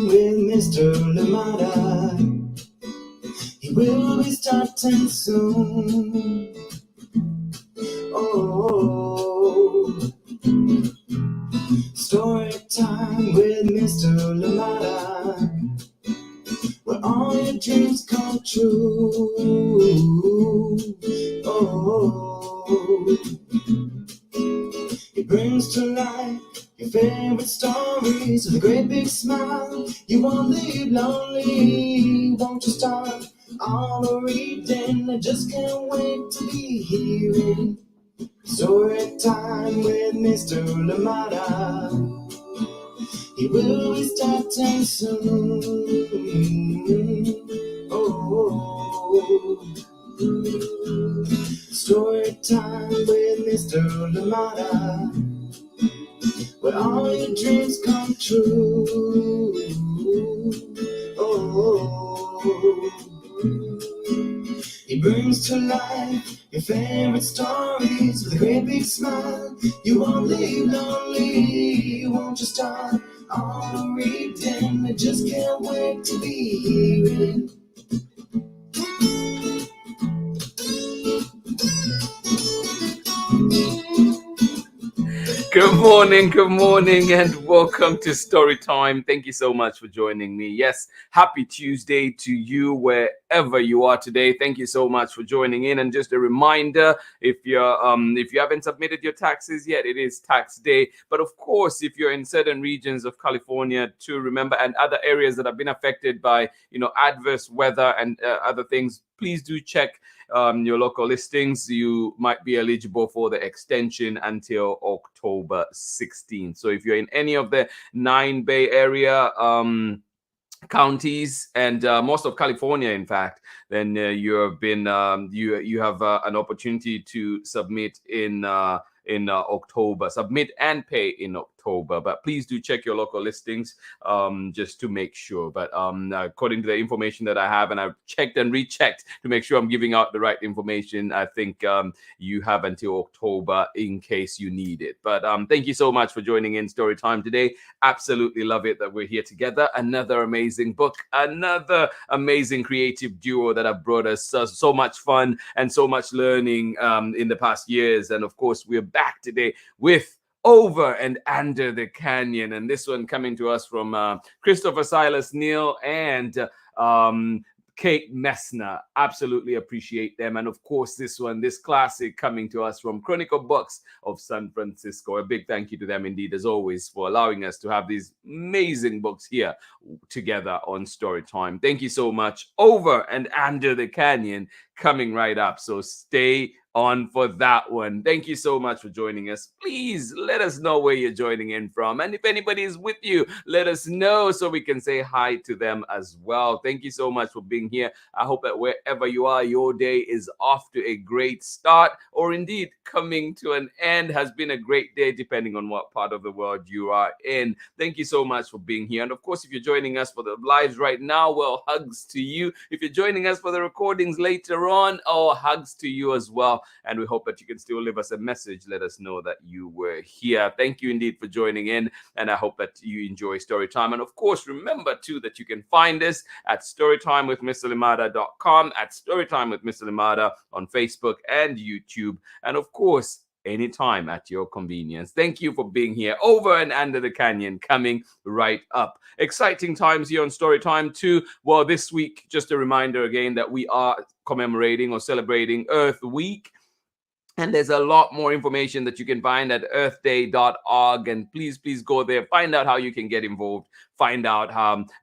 time with Mr. Lamada. He will be starting soon. Oh, story time with Mr. Lamada, where all your dreams come true. Oh, he brings to life your favorite stories with a great big smile. You won't leave lonely, won't you start all the reading? I just can't wait to be hearing story time with Mr. Lamada. He will be starting soon. Oh, story time with Mr. Lamada, where all your dreams come true. Oh, he brings to life your favorite stories with a great big smile. You won't leave lonely, won't you start all reading? I just can't wait to be hearing. Good morning, and welcome to Story Time. Thank you so much for joining me. Yes, happy Tuesday to you wherever you are today. Thank you so much for joining in. And just a reminder, if you haven't submitted your taxes yet, it is tax day. But of course, if you're in certain regions of California, to remember, and other areas that have been affected by adverse weather and other things, please do check your local listings. You might be eligible for the extension until October 16th. So if you're in any of the 9 Bay Area counties and most of California, in fact, then you have been you have an opportunity to submit in October, submit and pay in October. But please do check your local listings just to make sure. But according to the information that I have, and I've checked and rechecked to make sure I'm giving out the right information, I think you have until October in case you need it. But thank you so much for joining in Story Time today. Absolutely love it that we're here together. Another amazing book, another amazing creative duo that have brought us so much fun and so much learning in the past years. And of course, we're back today with Over and Under the Canyon, and this one coming to us from Chrstopher, SILAS NEAL, and Kate Messner. Absolutely appreciate them. And of course, this classic coming to us from Chronicle Books of San Francisco. A big thank you to them indeed, as always, for allowing us to have these amazing books here together on Story Time. Thank you so much. Over and Under the Canyon coming right up. So stay on for that one. Thank you so much for joining us. Please let us know where you're joining in from. And if anybody is with you, let us know so we can say hi to them as well. Thank you so much for being here. I hope that wherever you are, your day is off to a great start, or indeed coming to an end. Has been a great day, depending on what part of the world you are in. Thank you so much for being here. And of course, if you're joining us for the lives right now, well, hugs to you. If you're joining us for the recordings later on, oh, hugs to you as well. And we hope that you can still leave us a message. Let us know that you were here. Thank you indeed for joining in. And I hope that you enjoy Storytime. And of course, remember too that you can find us at storytimewithmrlimada.com, at Storytime with Mr. Limada on Facebook and YouTube. And of course, anytime at your convenience. Thank you for being here. Over and Under the Canyon coming right up. Exciting times here on Storytime too. Well, this week, just a reminder again that we are commemorating or celebrating Earth Week. And there's a lot more information that you can find at earthday.org. And please go there. Find out how you can get involved. Find out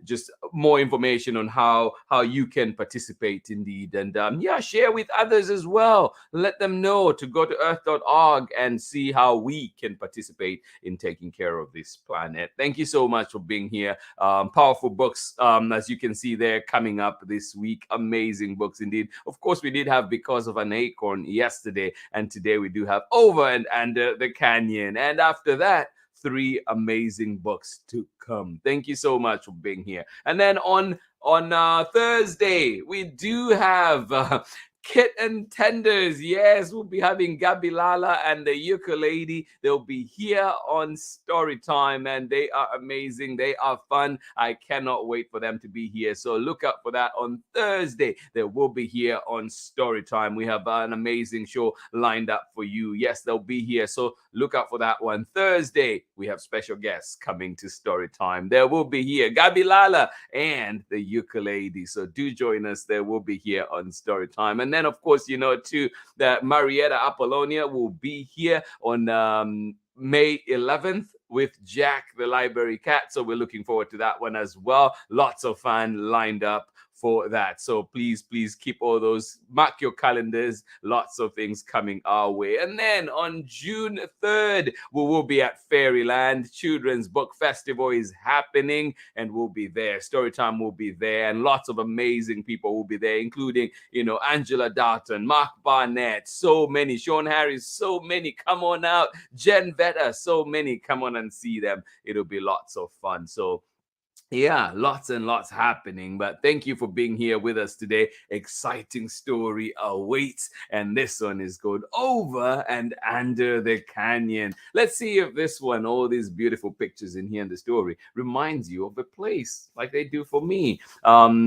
just more information on how you can participate indeed. And share with others as well. Let them know to go to earth.org and see how we can participate in taking care of this planet. Thank you so much for being here. Powerful books, as you can see there, coming up this week. Amazing books indeed. Of course, we did have Because of an Acorn yesterday. And today we do have Over and Under the Canyon. And after that, 3 amazing books to come. Thank you so much for being here. And then on Thursday, we do have Kitten tenders, yes, we'll be having Gabilala and the ukulele. They'll be here on story time, and they are amazing. They are fun. I cannot wait for them to be here. So look out for that on Thursday. They will be here on story time. We have an amazing show lined up for you. Yes, they'll be here. So look out for that one. Thursday, we have special guests coming to story time. They will be here, Gabilala and the ukulele. So do join us. They will be here on story time. And then, of course, you know, too, that Marietta Apollonia will be here on May 11th with Jack the Library Cat. So we're looking forward to that one as well. Lots of fun lined up for that. So please keep all those, mark your calendars, lots of things coming our way. And then on June 3rd, we will be at Fairyland. Children's Book Festival is happening, and we'll be there. Storytime will be there, and lots of amazing people will be there, including, you know, Angela Dalton, Mark Barnett, so many, Sean Harris, so many. Come on out. Jen Vetter, so many. Come on and see them. It'll be lots of fun. So yeah, lots and lots happening. But thank you for being here with us today. Exciting story awaits. And this one is called Over and Under the Canyon. Let's see if this one, all these beautiful pictures in here in the story, reminds you of a place like they do for me.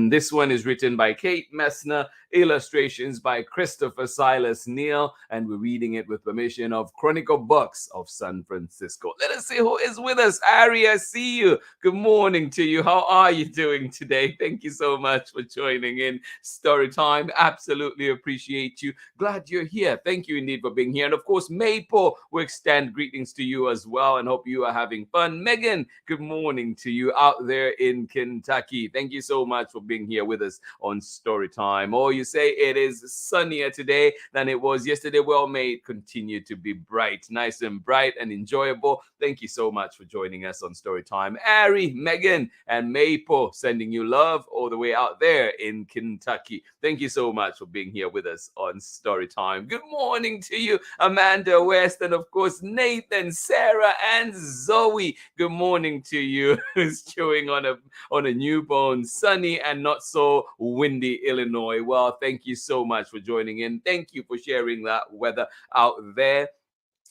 This one is written by Kate Messner, illustrations by Chrstopher Silas Neal, and we're reading it with permission of Chronicle Books of San Francisco. Let us see who is with us. Ari, I see you. Good morning to you. How are you doing today? Thank you so much for joining in story time. Absolutely appreciate you. Glad you're here. Thank you indeed for being here. And of course, Maple, we extend greetings to you as well and hope you are having fun. Megan, good morning to you out there in Kentucky. Thank you so much for being here with us on story time. Or you say it is sunnier today than it was yesterday. Well, may it continue to be bright, nice and bright and enjoyable. Thank you so much for joining us on story time. Ari, Megan, and Maple, sending you love all the way out there in Kentucky. Thank you so much for being here with us on story time. Good morning to you, Amanda West, and of course Nathan, Sarah, and Zoe. Good morning to you, who's chewing on a newborn, sunny and not so windy Illinois. Well, thank you so much for joining in. Thank you for sharing that weather out there.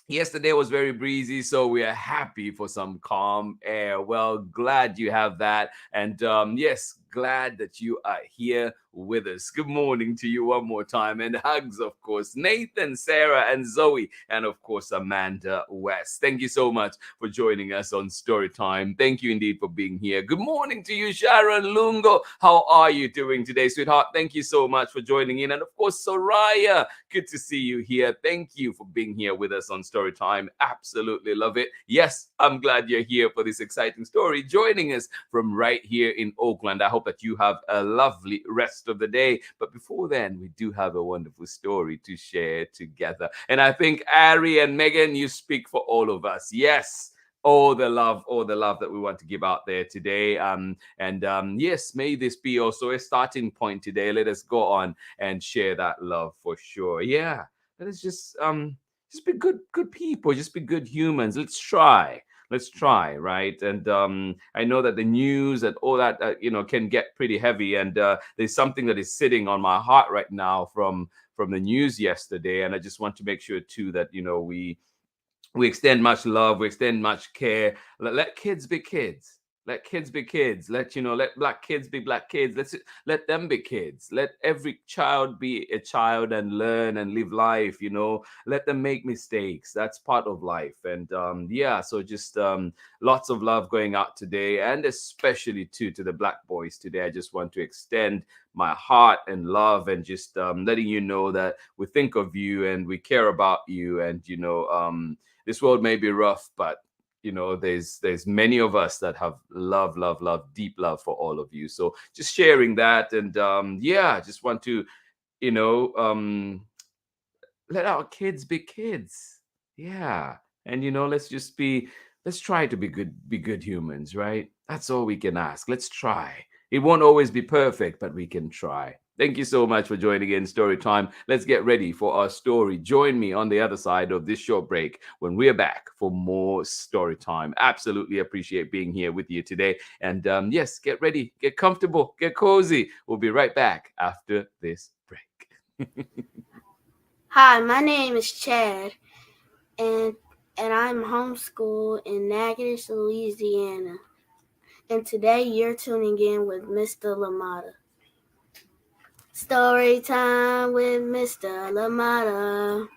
Yesterday was very breezy, so we are happy for some calm air. Well, glad you have that. And yes, glad that you are here with us. Good morning to you one more time. And hugs, of course, Nathan, Sarah, and Zoe, and of course, Amanda West. Thank you so much for joining us on Storytime. Thank you indeed for being here. Good morning to you, Sharon Lungo. How are you doing today, sweetheart? Thank you so much for joining in. And of course, Soraya, good to see you here. Thank you for being here with us on Storytime. Absolutely love it. Yes, I'm glad you're here for this exciting story, joining us from right here in Oakland. I hope that you have a lovely rest of the day. But before then, we do have a wonderful story to share together. And I think Ari and Megan, you speak for all of us. Yes. All the love that we want to give out there today. Yes, may this be also a starting point today. Let us go on and share that love for sure. Yeah, let us just be good people, just be good humans. Let's try, right? And I know that the news and all that can get pretty heavy, and there's something that is sitting on my heart right now from the news yesterday, and I just want to make sure too that we extend much love, we extend much care. Let kids be kids. Let kids be kids. Let black kids be black kids. Let them be kids. Let every child be a child and learn and live life. Let them make mistakes. That's part of life. And so just lots of love going out today, and especially to the black boys today. I just want to extend my heart and love, and just letting you know that we think of you and we care about you. And this world may be rough, but there's many of us that have love, deep love for all of you. So just sharing that, and just want to let our kids be kids. Yeah. And let's try to be good humans, right? That's all we can ask. Let's try. It won't always be perfect, but we can try. Thank you so much for joining in Story Time. Let's get ready for our story. Join me on the other side of this short break when we're back for more Story Time. Absolutely appreciate being here with you today. And yes, get ready, get comfortable, get cozy. We'll be right back after this break. Hi, my name is Chad, and I'm homeschooled in Natchitoches, Louisiana. And today you're tuning in with Mr. Lamata. Story time with Mr. Lamata.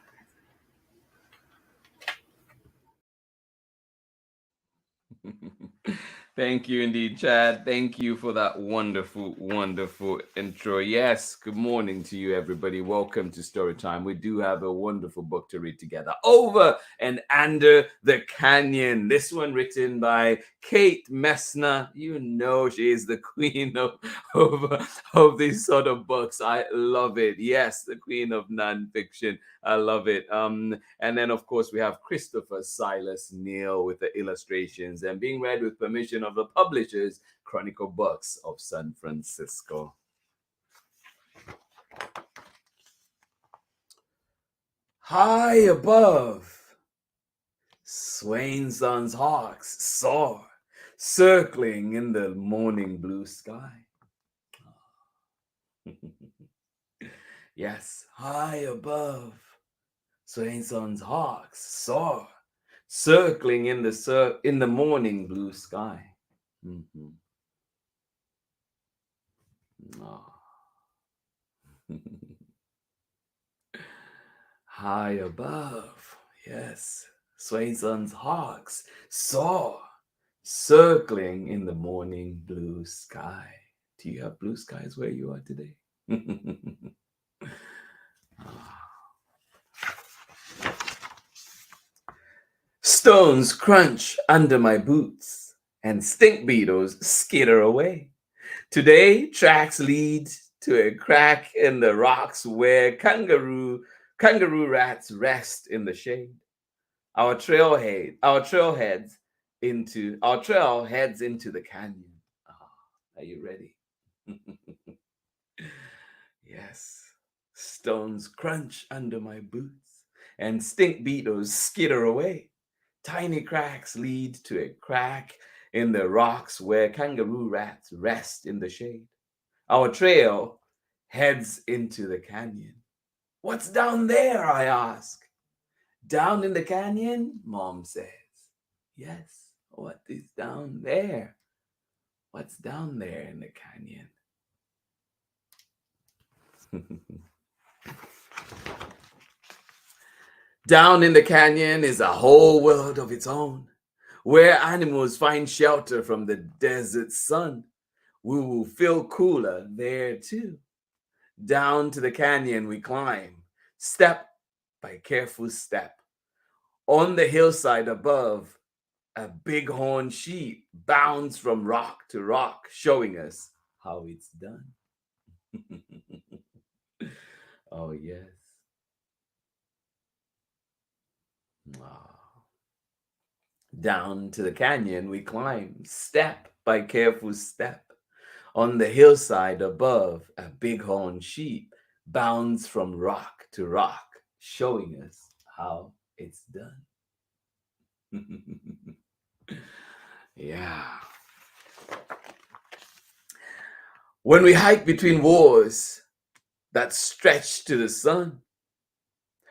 Thank you indeed, Chad. Thank you for that wonderful, wonderful intro. Yes, good morning to you, everybody. Welcome to Storytime. We do have a wonderful book to read together. Over and Under the Canyon. This one written by Kate Messner. You know she is the queen of these sort of books. I love it. Yes, the queen of nonfiction. I love it. And then, of course, we have Chrstopher Silas Neal with the illustrations and being read with permission of the publishers, Chronicle Books of San Francisco. High above, Swainson's hawks soar, circling in the morning blue sky. Yes, high above, Swainson's hawks soar, circling in the morning blue sky. Mhm. Ah. High above, yes, Swainson's hawks soar, circling in the morning blue sky. Do you have blue skies where you are today? Stones crunch under my boots, and stink beetles skitter away. Today, tracks lead to a crack in the rocks where kangaroo rats rest in the shade. Our trail heads into the canyon. Ah, are you ready? Yes. Stones crunch under my boots, and stink beetles skitter away. Tiny cracks lead to a crack in the rocks where kangaroo rats rest in the shade. Our trail heads into the canyon. What's down there? I ask. Down in the canyon? Mom says. Yes, what is down there? What's down there in the canyon? Down in the canyon is a whole world of its own, where animals find shelter from the desert sun. We will feel cooler there too. Down to the canyon we climb, step by careful step. On the hillside above, a bighorn sheep bounds from rock to rock, showing us how it's done. Oh, yes. Ah. Down to the canyon we climb, step by careful step. On the hillside above, a bighorn sheep bounds from rock to rock, showing us how it's done. Yeah. When we hike between wars that stretch to the sun,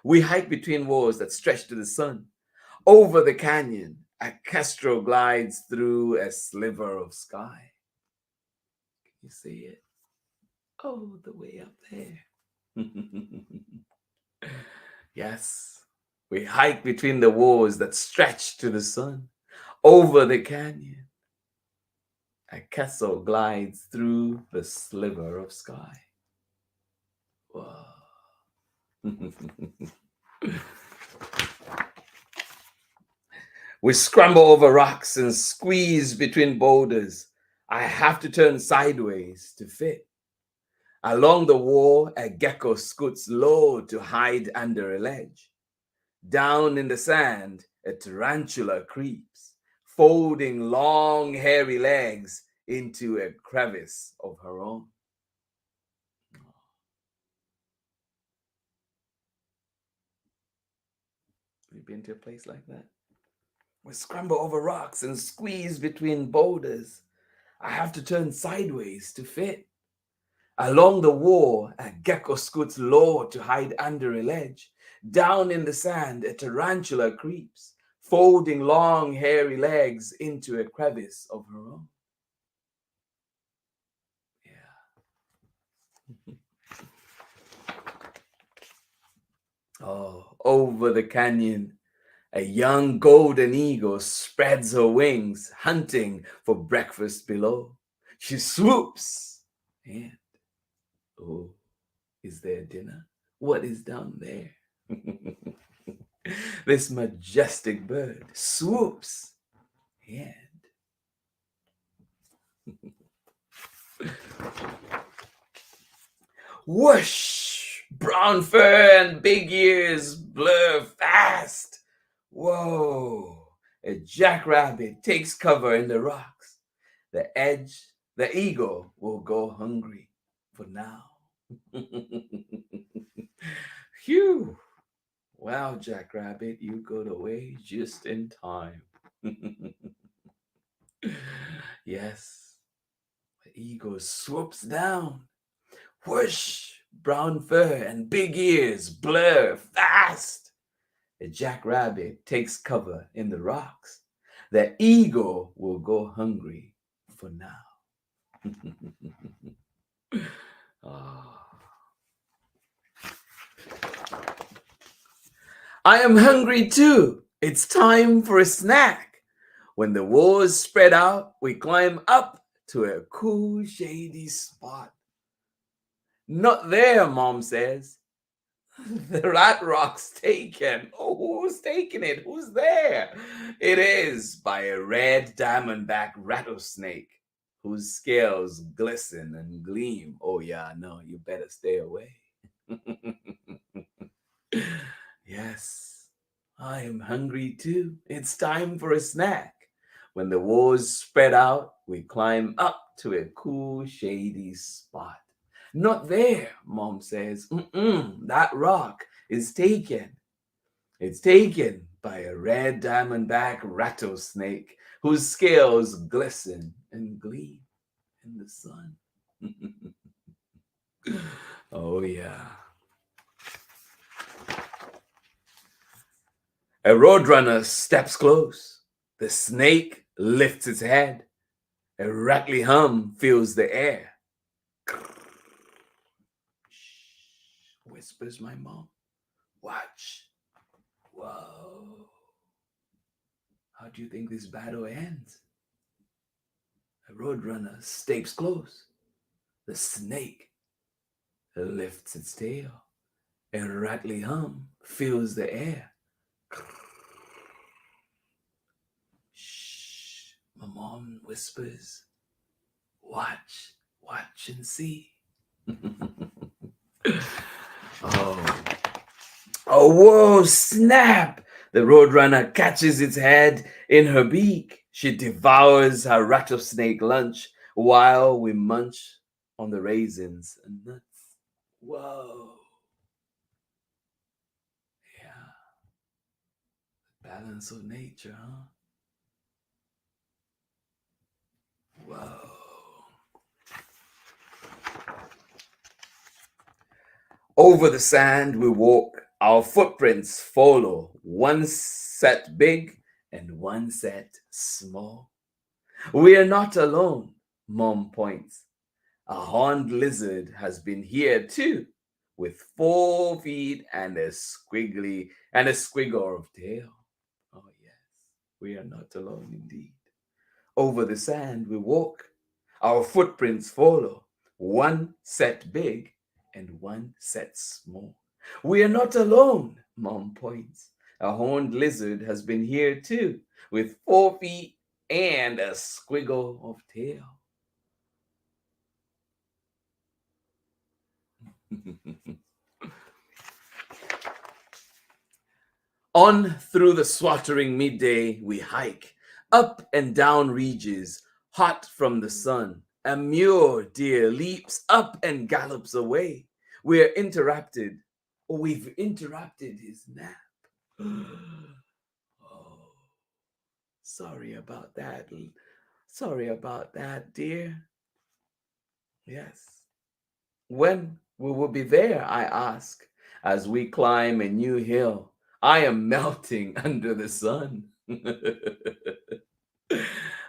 we hike between wars that stretch to the sun. Over the canyon, a kestrel glides through a sliver of sky. Can you see it? Oh, the way up there. Yes, we hike between the wars that stretch to the sun. Over the canyon, a kestrel glides through the sliver of sky. Whoa. We scramble over rocks and squeeze between boulders. I have to turn sideways to fit. Along the wall, a gecko scoots low to hide under a ledge. Down in the sand, a tarantula creeps, folding long, hairy legs into a crevice of her own. Have you been to a place like that? We scramble over rocks and squeeze between boulders. I have to turn sideways to fit. Along the wall, a gecko scoots low to hide under a ledge. Down in the sand, a tarantula creeps, folding long, hairy legs into a crevice of her own. Yeah. Oh, over the canyon, a young golden eagle spreads her wings, hunting for breakfast below. She swoops, and oh, is there dinner? What is down there? This majestic bird swoops, and whoosh! Brown fur and big ears blur fast. Whoa! A jackrabbit takes cover in the rocks. The eagle will go hungry for now. Phew! Wow, Jackrabbit, you got away just in time. Yes, the eagle swoops down. Whoosh! Brown fur and big ears blur fast. The jackrabbit takes cover in the rocks. The eagle will go hungry for now. Oh. I am hungry too. It's time for a snack. When the walls spread out, we climb up to a cool, shady spot. Not there, Mom says. The rat rock's taken. Oh, who's taking it? Who's there? It is by a red diamondback rattlesnake whose scales glisten and gleam. Oh, yeah, no, you better stay away. Yes, I am hungry too. It's time for a snack. When the walls spread out, we climb up to a cool, shady spot. Not there, Mom says. That rock is taken. It's taken by a red diamondback rattlesnake whose scales glisten and gleam in the sun. Oh, yeah. A roadrunner steps close. The snake lifts its head. A rattly hum fills the air. Whispers my mom. Watch. Whoa. How do you think this battle ends? A roadrunner steps close. The snake lifts its tail. A rattly hum fills the air. Shh. My mom whispers. Watch and see. Oh, whoa, snap! The roadrunner catches its head in her beak. She devours her rattlesnake lunch while we munch on the raisins and nuts. Whoa. Yeah. Balance of nature, huh? Whoa. Over the sand we walk, our footprints follow, one set big and one set small. We are not alone, Mom points. A horned lizard has been here too, with 4 feet and a squiggle of tail. Oh yes, we are not alone indeed. Over the sand we walk, our footprints follow, one set big and one set small. We are not alone, Mom points. A horned lizard has been here too, with 4 feet and a squiggle of tail. On through the sweltering midday we hike, up and down ridges, hot from the sun. A mule deer leaps up and gallops away. We've interrupted his nap. Oh, sorry about that, dear. Yes, When we will be there, I ask, as we climb a new hill. I am melting under the sun.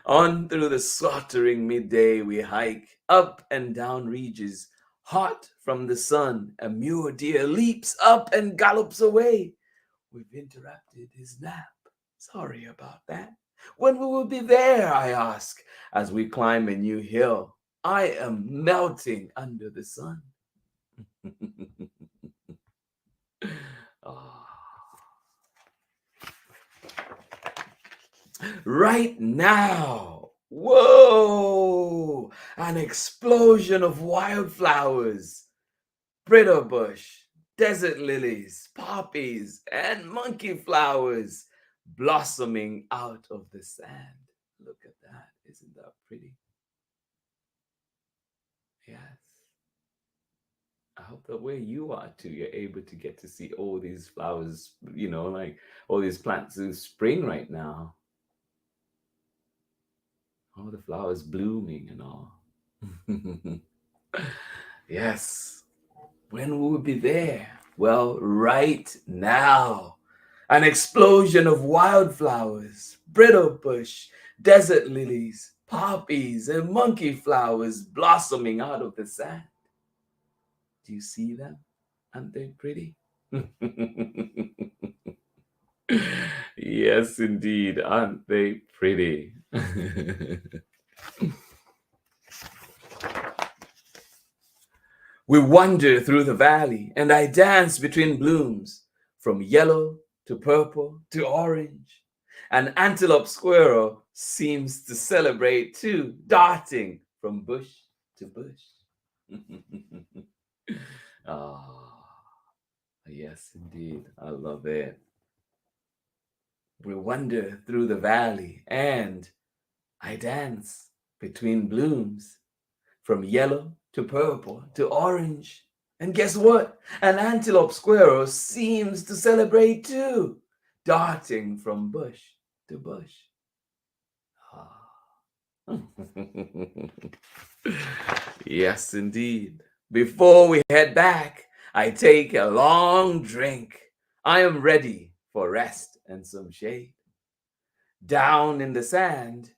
On through the sweltering midday we hike, up and down ridges, hot from the sun. A mule deer leaps up and gallops away. We've interrupted his nap. Sorry about that. When we will be there, I ask, as we climb a new hill. I am melting under the sun. Ah. Right now, whoa, an explosion of wildflowers, brittle bush, desert lilies, poppies, and monkey flowers blossoming out of the sand. Look at that. Isn't that pretty? Yes. I hope that where you are too, you're able to get to see all these flowers, like all these plants in spring right now. All the flowers blooming and all. Yes. When will we be there? Well, right now. An explosion of wildflowers, brittle bush, desert lilies, poppies, and monkey flowers blossoming out of the sand. Do you see them? Aren't they pretty? Yes, indeed. Aren't they pretty? We wander through the valley, and I dance between blooms, from yellow to purple to orange. An antelope squirrel seems to celebrate too, darting from bush to bush. Ah, yes, indeed. I love it. We wander through the valley, and I dance between blooms, from yellow to purple to orange. And guess what? An antelope squirrel seems to celebrate too, darting from bush to bush. Ah. Yes, indeed. Before we head back, I take a long drink. I am ready for rest and some shade. Down in the sand,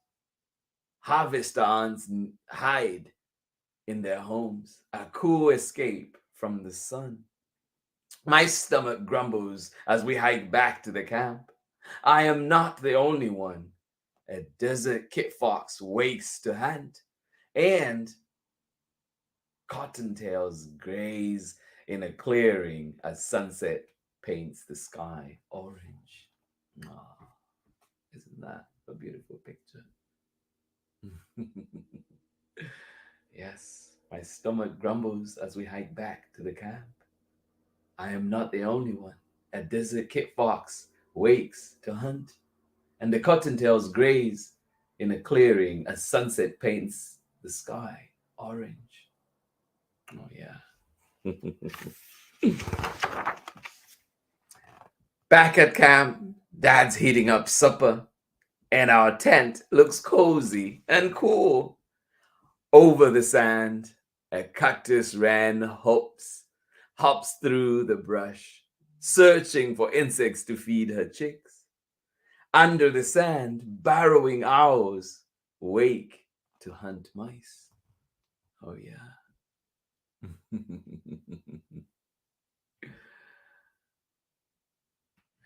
harvest ants hide in their homes, a cool escape from the sun. My stomach grumbles as we hike back to the camp. I am not the only one. A desert kit fox wakes to hunt, and cottontails graze in a clearing as sunset paints the sky orange. Oh, isn't that a beautiful picture? Yes, my stomach grumbles as we hike back to the camp. I am not the only one. A desert kit fox wakes to hunt, and the cottontails graze in a clearing as sunset paints the sky orange. Oh, yeah. Back at camp, Dad's heating up supper, and our tent looks cozy and cool. Over the sand, a cactus wren hops through the brush, searching for insects to feed her chicks. Under the sand, burrowing owls wake to hunt mice. Oh, yeah.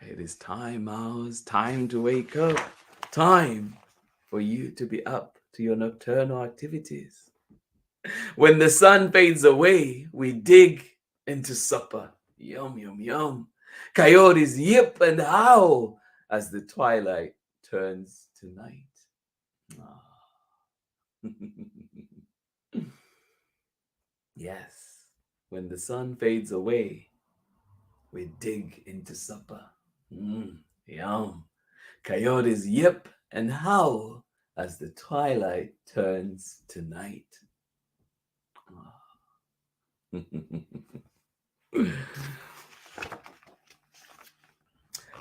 It is time, owls, time to wake up. Time for you to be up to your nocturnal activities. When the sun fades away, we dig into supper. Yum, yum, yum. Coyotes yip and howl as the twilight turns to night. Yes, when the sun fades away, we dig into supper. Yum. Coyotes yip and howl as the twilight turns to night.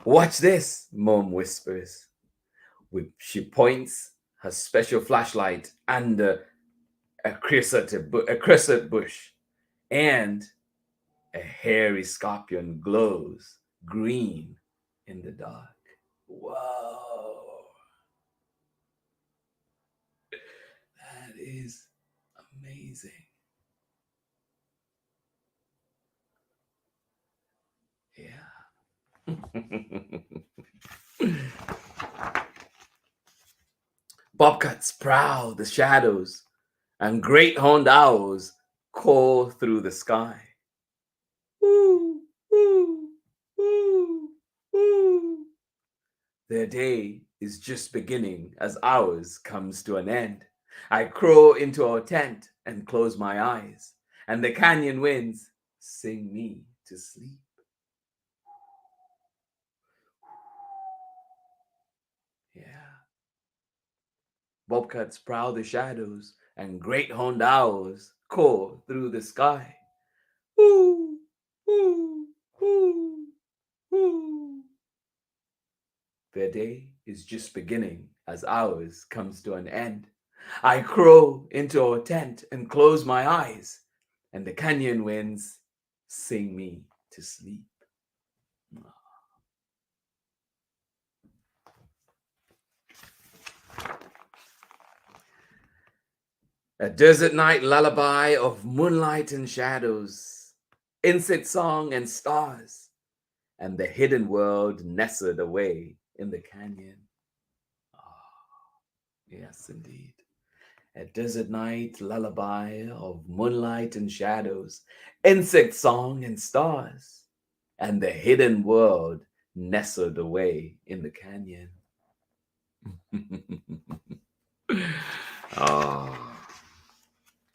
Watch this, Mom whispers. She points her special flashlight under a crescent bush, and a hairy scorpion glows green in the dark. Whoa. That is amazing. Yeah. Bobcats prowl the shadows, and great horned owls call through the sky. Woo, woo, woo, woo. Their day is just beginning as ours comes to an end. I crawl into our tent and close my eyes, and the canyon winds sing me to sleep. Yeah. Bobcats prowl the shadows, and great horned owls call through the sky. Woo, woo, woo, woo. Their day is just beginning as ours comes to an end. I crawl into our tent and close my eyes, and the canyon winds sing me to sleep. A desert night lullaby of moonlight and shadows, insect song and stars, and the hidden world nestled away in the canyon. Oh, yes, indeed. A desert night lullaby of moonlight and shadows, insect song and stars, and the hidden world nestled away in the canyon. Oh.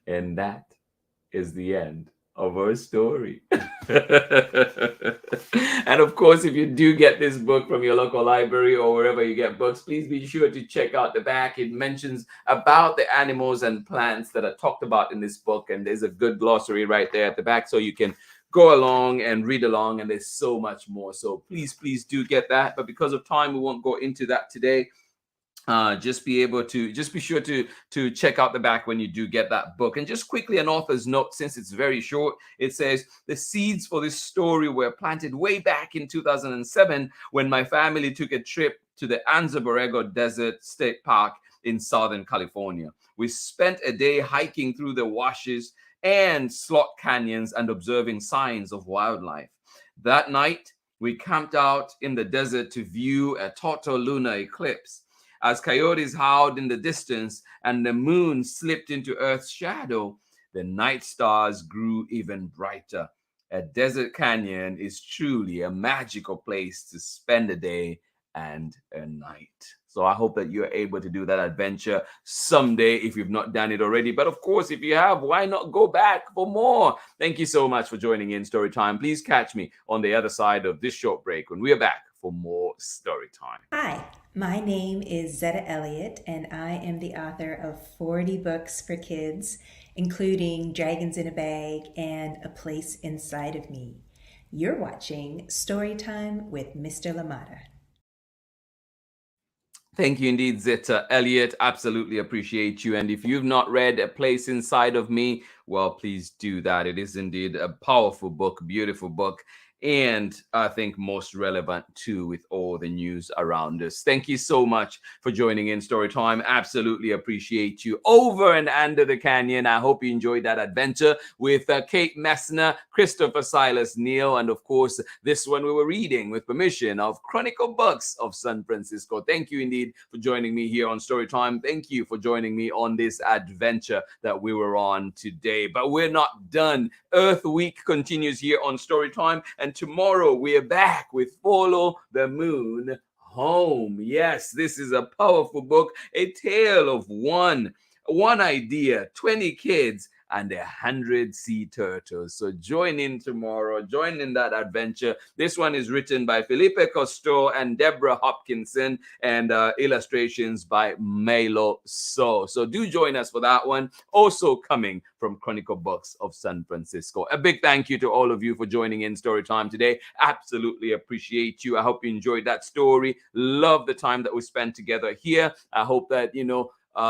And that is the end of our story. And of course, if you do get this book from your local library or wherever you get books, please be sure to check out the back. It mentions about the animals and plants that are talked about in this book, and there's a good glossary right there at the back, so you can go along and read along, and there's so much more. So please do get that. But because of time, we won't go into that today. Just be sure to check out the back when you do get that book. And just quickly, an author's note, since it's very short, it says the seeds for this story were planted way back in 2007 when my family took a trip to the Anza Borrego Desert State Park in Southern California. We spent a day hiking through the washes and slot canyons and observing signs of wildlife. That night, we camped out in the desert to view a total lunar eclipse. As coyotes howled in the distance and the moon slipped into Earth's shadow, the night stars grew even brighter. A desert canyon is truly a magical place to spend a day and a night. So I hope that you're able to do that adventure someday if you've not done it already. But of course, if you have, why not go back for more? Thank you so much for joining in Storytime. Please catch me on the other side of this short break when we are back for more Storytime. Hi, my name is Zetta Elliott, and I am the author of 40 books for kids, including Dragons in a Bag and A Place Inside of Me. You're watching Storytime with Mr. LaMotta. Thank you indeed, Zetta Elliott. Absolutely appreciate you. And if you've not read A Place Inside of Me, well, please do that. It is indeed a powerful book, beautiful book, and I think most relevant too with all the news around us. Thank you so much for joining in Storytime. Absolutely appreciate you. Over and Under the Canyon. I hope you enjoyed that adventure with Kate Messner, Chrstopher, SILAS NEAL, and of course, this one we were reading with permission of Chronicle Books of San Francisco. Thank you indeed for joining me here on Storytime. Thank you for joining me on this adventure that we were on today. But we're not done. Earth Week continues here on Storytime, and tomorrow we are back with Follow the Moon Home. Yes, this is a powerful book, a tale of one idea, 20 kids, and 100 sea turtles. So join in tomorrow, join in that adventure. This one is written by Felipe Costo and Deborah Hopkinson, and illustrations by Melo So. So do join us for that one. Also coming from Chronicle Books of San Francisco. A big thank you to all of you for joining in Storytime today. Absolutely appreciate you. I hope you enjoyed that story. Love the time that we spent together here. I hope that,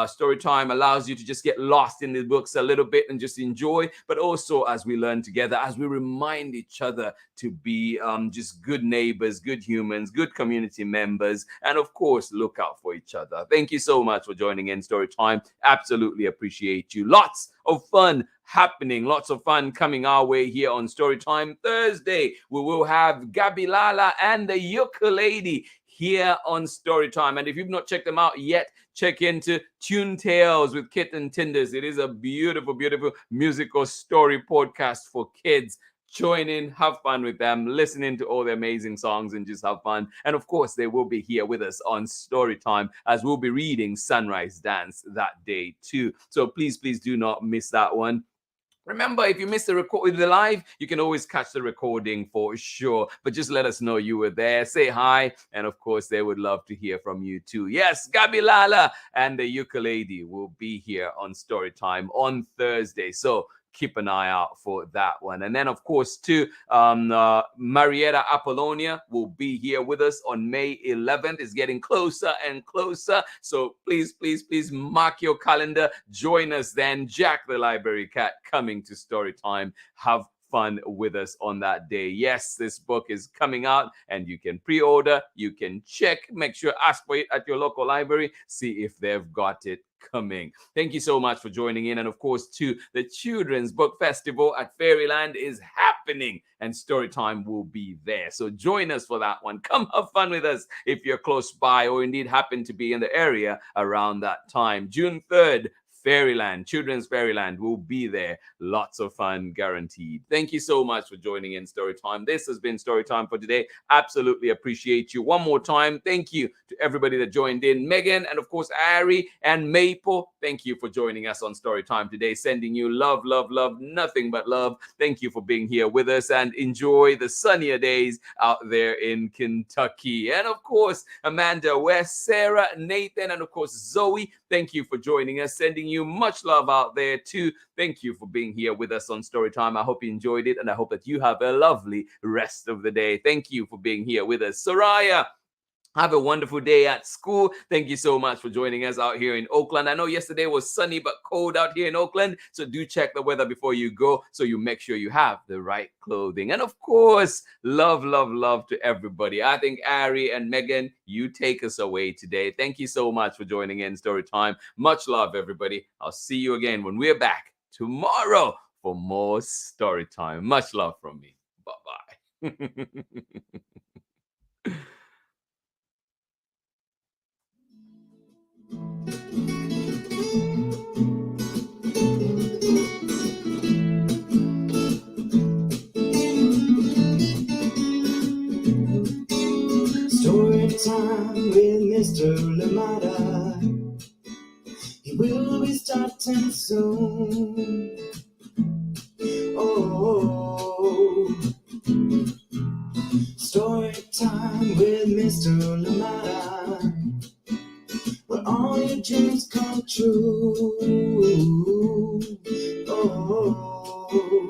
Story time allows you to just get lost in the books a little bit and just enjoy, but also as we learn together, as we remind each other to be just good neighbors, good humans, good community members, and of course, look out for each other. Thank you so much for joining in Story Time. Absolutely appreciate you. Lots of fun happening, lots of fun coming our way here on Storytime Thursday. We will have Gabilala and the ukulele here on Storytime. And if you've not checked them out yet, check into Tune Tales with Kit and Tinders. It is a beautiful, beautiful musical story podcast for kids. Join in, have fun with them, listening to all the amazing songs and just have fun. And of course, they will be here with us on Storytime as we'll be reading Sunrise Dance that day too. So please, please do not miss that one. Remember, if you missed the live, you can always catch the recording for sure. But just let us know you were there. Say hi. And of course, they would love to hear from you too. Yes, Gabilala and the ukulele will be here on Storytime on Thursday. So keep an eye out for that one. And then, of course, too, Marietta Apollonia will be here with us on May 11th. It's getting closer and closer. So please, please, please mark your calendar. Join us then. Jack the Library Cat coming to Storytime. Have fun with us on that day. Yes, this book is coming out and you can pre-order, you can check, make sure, ask for it at your local library, see if they've got it coming. Thank you so much for joining in. And of course, too, the Children's Book Festival at Fairyland is happening and Storytime will be there. So join us for that one. Come have fun with us if you're close by or indeed happen to be in the area around that time. June 3rd, Fairyland, Children's Fairyland will be there. Lots of fun guaranteed. Thank you so much for joining in Storytime. This has been Storytime for today. Absolutely appreciate you. One more time, thank you to everybody that joined in. Megan and of course Ari and Maple, thank you for joining us on Storytime today. Sending you love, love, love, nothing but love. Thank you for being here with us and enjoy the sunnier days out there in Kentucky. And of course, Amanda, West, Sarah, Nathan, and of course Zoe, thank you for joining us. Sending you much love out there too. Thank you for being here with us on Storytime. I hope you enjoyed it and I hope that you have a lovely rest of the day. Thank you for being here with us. Soraya, have a wonderful day at school. Thank you so much for joining us out here in Oakland. I know yesterday was sunny but cold out here in Oakland, so do check the weather before you go so you make sure you have the right clothing. And of course, love, love, love to everybody. I think Ari and Megan, you take us away today. Thank you so much for joining in Storytime. Much love, everybody. I'll see you again when we're back tomorrow for more Storytime. Much love from me. Bye-bye. Story time with Mr. Lamada. He will be starting soon. Oh, story time with Mr. Lamada, where all your dreams come true. Oh,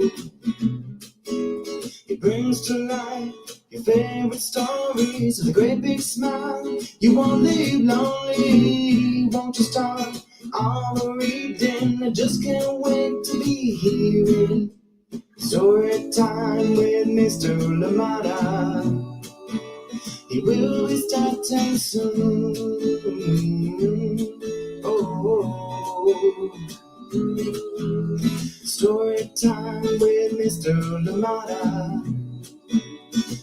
he brings to life your favorite stories with a great big smile. You won't leave lonely, won't you start all reading? I just can't wait to be hearing story time with Mr. Lamada. He will be starting soon. Oh, story time with Mr. Lamada,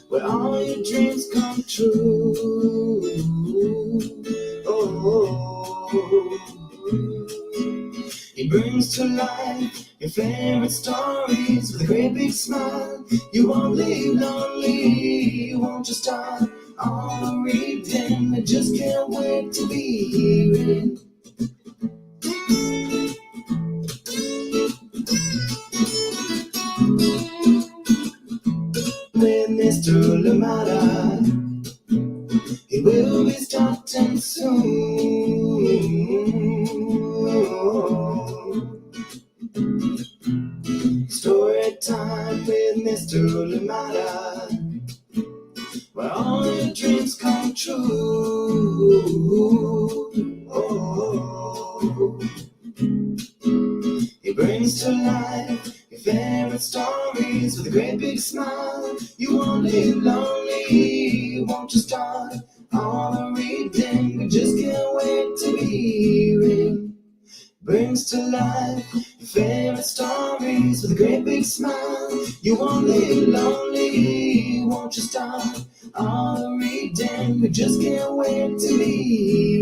where all your dreams come true. Oh, he brings to life your favorite stories with a great big smile. You won't leave lonely, won't you start all reading? I just can't wait to be hearing with Mr. Lamada. He will be starting soon. Story time with Mr. Lamada, where all your dreams come true. Oh. favorite stories with a great big smile. You won't live lonely, won't you start all the reading? We just can't wait to be hearing. Brings to life your favorite stories with a great big smile. You won't live lonely, won't you start all the reading? We just can't wait to be